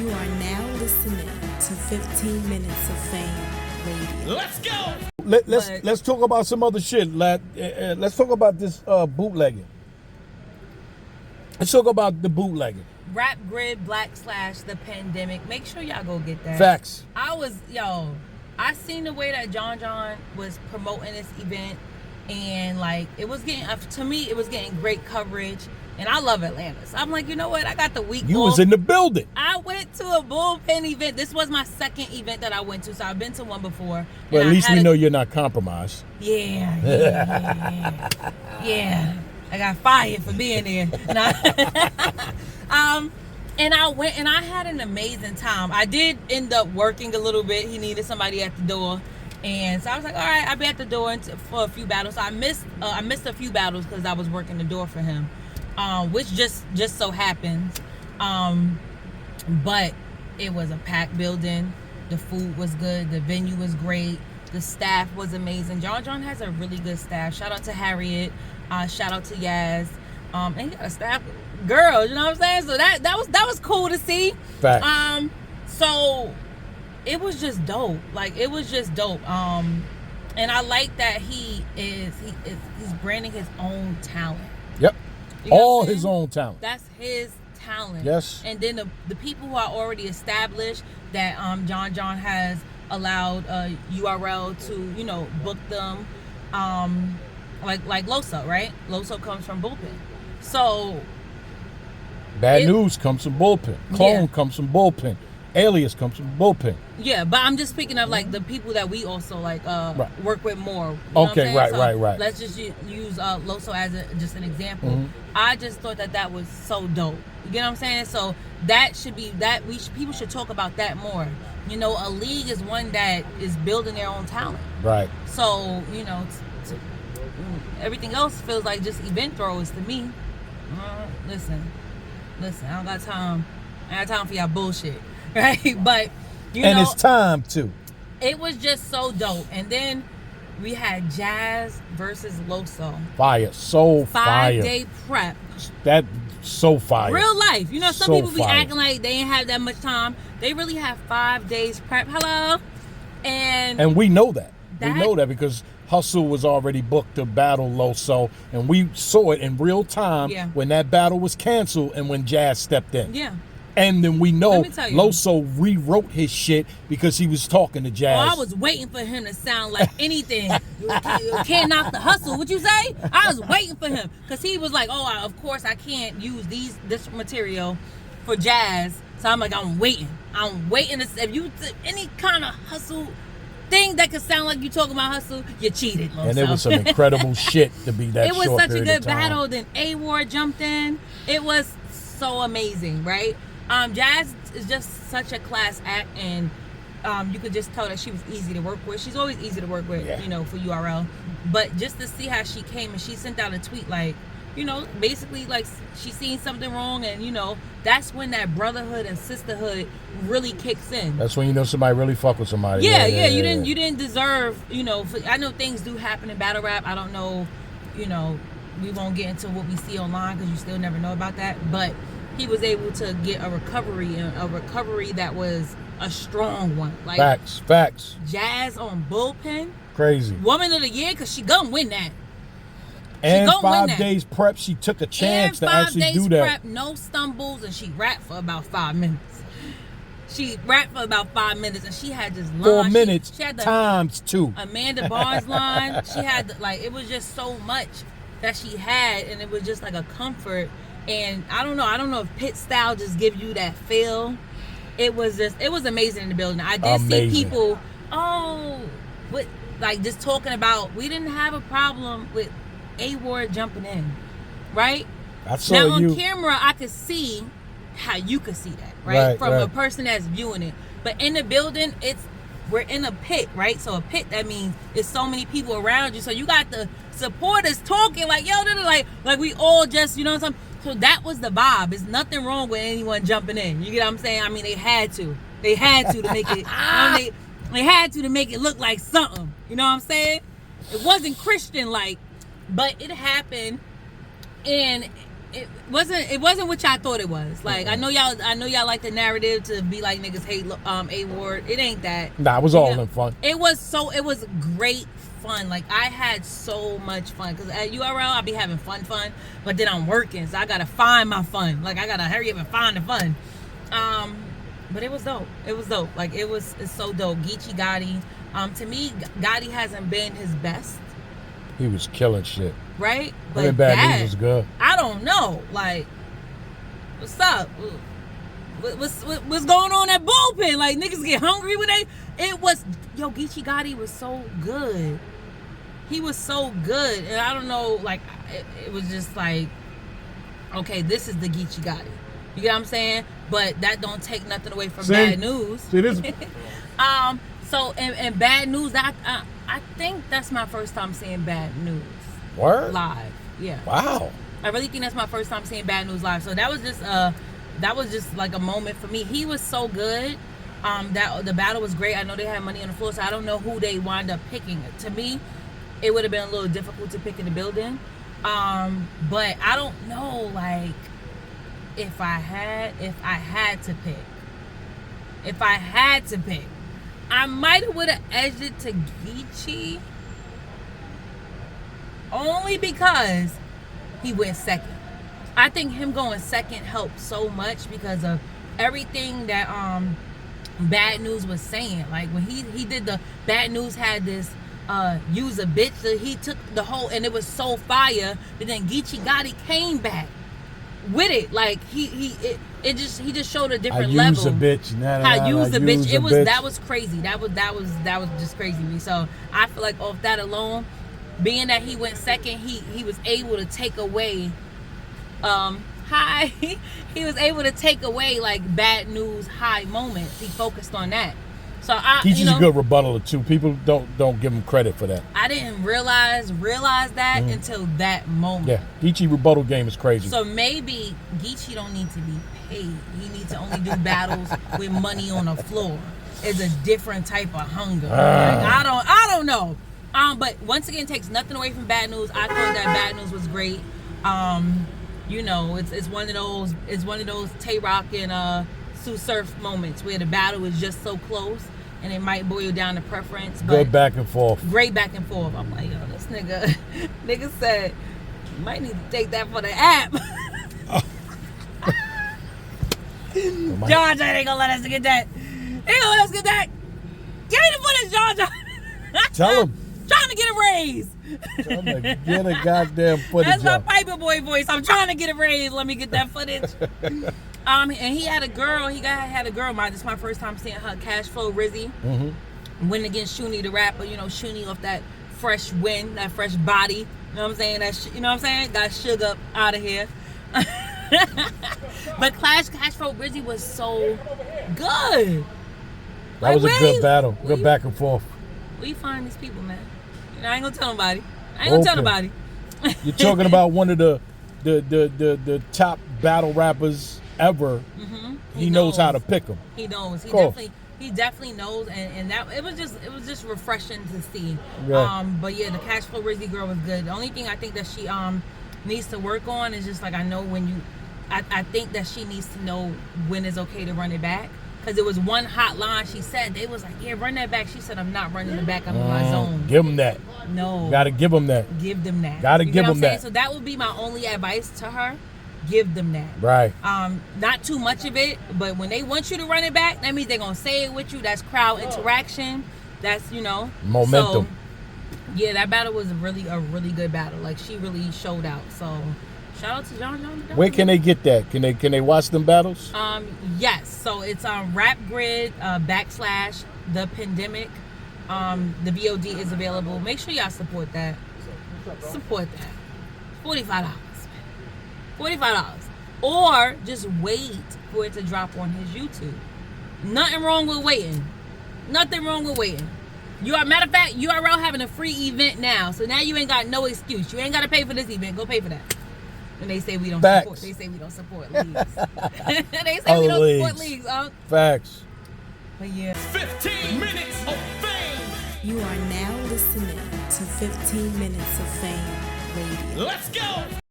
You are now listening to 15 Minutes of Fame Radio. Let's go! Let's talk about some other shit. Let's talk about this bootlegging. Let's talk about the bootlegging. Rap Grid / the Pendemic. Make sure y'all go get that. Facts. I seen the way that John was promoting this event, and like it was getting, to me, it was getting great coverage. And I love Atlanta. So I'm like, you know what? I got the week You off. was in the building. I went to a Bullpen event. This was my second event that I went to. So I've been to one before. Well, at least we know you're not compromised. Yeah. I got fired for being there. And I went and I had an amazing time. I did end up working a little bit. He needed somebody at the door. And so I was like, all right, I'll be at the door for a few battles. So I missed a few battles because I was working the door for him. Which just so happens. But it was a packed building. The food was good. The venue was great. The staff was amazing. John has a really good staff. Shout out to Harriet. Shout out to Yaz. And he got a staff girl, you know what I'm saying? So that was cool to see. Facts. So it was just dope. Like it was just dope. And I like that he's branding his own talent. Yep. You know all his own talent. That's his talent. Yes. And then the people who are already established that John has allowed URL to book them, like Loso, right? Loso comes from Bullpen, so Bad News comes from Bullpen. Clone comes from Bullpen. Alias comes from Bullpen. Yeah, but I'm just speaking of like the people that we also work with more. You know okay, right. Let's just use Loso as just an example. Mm-hmm. I just thought that was so dope. You get what I'm saying? So that should be people should talk about that more. A league is one that is building their own talent. Right. So everything else feels like just event throwers to me. Listen, I don't got time. I got time for y'all bullshit. Right, but it's time too. It was just so dope, and then we had Jazz versus Loso. Fire, so fire. 5-day prep. That so fire. Real life, some so people be fire. acting like they ain't have that much time. They really have 5 days prep. Hello, and we know that. We know that because Hustle was already booked to battle Loso, and we saw it in real time when that battle was canceled and when Jazz stepped in. Yeah. And then we know Loso rewrote his shit because he was talking to Jazz. Oh, I was waiting for him to sound like anything. You can't knock the hustle. What you say? I was waiting for him because he was like, of course I can't use this material for Jazz. So I'm like, I'm waiting to see if you any kind of hustle thing that could sound like you talking about hustle, you cheated, Loso. And it was some incredible shit to be that short. It was short such a good time. battle. Then A-Ward jumped in. It was so amazing, right? Jazz is just such a class act, and you could just tell that she was easy to work with. She's always easy to work with, for URL. But just to see how she came and she sent out a tweet like, basically like she seen something wrong, and that's when that brotherhood and sisterhood really kicks in. That's when somebody really fuck with somebody. Yeah. You didn't deserve. I know things do happen in battle rap. I don't know. We won't get into what we see online because you still never know about that, but he was able to get a recovery, and a recovery that was a strong one. Like facts. Jazz on Bullpen. Crazy. Woman of the year, because she gonna win that. And 5 days prep, she took a chance to actually do that. 5 days prep, no stumbles, and she rapped for about 5 minutes. And she had just lines. 4 minutes she had the times 2. Amanda Barnes line. She had it was just so much that she had, and it was just like a comfort. And I don't know if pit style just give you that feel. It was amazing in the building. I did see people, just talking about, we didn't have a problem with A-Ward jumping in, right? Now on camera, I could see how you could see that, right? From a person that's viewing it. But in the building, we're in a pit, right? So a pit, that means it's so many people around you. So you got the supporters talking like, like we all just, what I'm saying? So that was the vibe. There's nothing wrong with anyone jumping in. You get what I'm saying? I mean, they had to make it. They had to make it look like something. You know what I'm saying? It wasn't Christian like, but it happened, and it wasn't what y'all thought it was. Like I know y'all like the narrative to be like niggas hate A-Ward. It ain't that. Nah, it was all in fun. It was great fun. Like I had so much fun because at URL I be having fun, but then I'm working, so I gotta find my fun. Like I gotta hurry up and find the fun. But it was dope. Like it's so dope. Geechi Gotti. To me, Gotti hasn't been his best. He was killing shit. Right? But Bad News was good. I don't know. Like, what's up? What's going on at Bullpen? Like, niggas get hungry when Geechi Gotti was so good. He was so good. And I don't know, like, it was just like, okay, this is the Geechi Gotti. You get what I'm saying? But that don't take nothing away from Bad News. See, this. So, and Bad News, I think that's my first time seeing Bad News. Word? Live. Yeah. Wow. I really think that's my first time seeing Bad News live. So that was just like a moment for me. He was so good. That the battle was great. I know they had money on the floor, so I don't know who they wind up picking. To me, it would have been a little difficult to pick in the building. But I don't know, like, if I had to pick, I might have would have edged it to Geechi, only because he went second. I think him going second helped so much because of everything that Bad News was saying. Like when he did the Bad News had this use a bitch, so he took the whole, and it was so fire. But then Geechi Gotti came back with it. Like he just showed a different level. Use a bitch. That was crazy. That was just crazy to me. So I feel like off that alone, being that he went second, he was able to take away he was able to take away like Bad News high moments. He focused on that. So Geechi's a good rebuttal too. People don't give him credit for that. I didn't realize that until that moment. Yeah, Geechi rebuttal game is crazy. So maybe Geechi don't need to be paid. He needs to only do battles with money on the floor. It's a different type of hunger. Like, I don't know. But once again, it takes nothing away from Bad News. I thought that Bad News was great. It's one of those Tay-Rock and Sue Surf moments where the battle is just so close and it might boil down to preference. But good back and forth. Great back and forth. I'm like, yo, this nigga said you might need to take that for the app. Georgia ain't gonna let us get that. Ain't gonna let us get that. Give me the footage, Georgia. Tell him. Trying to get a raise. Tell him to get a goddamn footage. That's my Piper Boy voice. I'm trying to get a raise. Let me get that footage. And he had a girl. This is my first time seeing her. Cash Flow Rizzy. Mm-hmm. Win against Shuni the rapper. You know, Shuni off that fresh win, that fresh body. You know what I'm saying? Got Sugar up out of here. But Cash Flow Rizzy was so good. That was a good battle. Good back and forth. Where you find these people, man? I ain't gonna tell nobody. You're talking about one of the top battle rappers ever. Mm-hmm. He knows how to pick them. He knows. He definitely knows, and that it was just refreshing to see. Yeah. But yeah, the Cash Flow Rizzy girl was good. The only thing I think that she needs to work on is just like I think that she needs to know when it's okay to run it back. Because it was one hot line she said. They was like, yeah, run that back. She said, I'm not running the back. I'm in my zone. Give them that. No. Got to give them that. Give them that. Got to give them that. So that would be my only advice to her. Give them that. Right. Not too much of it, but when they want you to run it back, that means they're going to say it with you. That's crowd interaction. That's, momentum. So, yeah, that battle was a really good battle. Like, she really showed out. So, shout out to John. Where can they get that? Can they watch them battles? Yes. So it's on Rap Grid / the Pendemic. The VOD is available. Make sure y'all support that. $45. $45. Or just wait for it to drop on his YouTube. Nothing wrong with waiting. Matter of fact, URL having a free event now. So now you ain't got no excuse. You ain't got to pay for this event. Go pay for that. And they say we don't support. They say we don't support leagues. They say we don't support leagues. Facts. But yeah. 15 minutes of fame. You are now listening to 15 Minutes of Fame Radio. Let's go.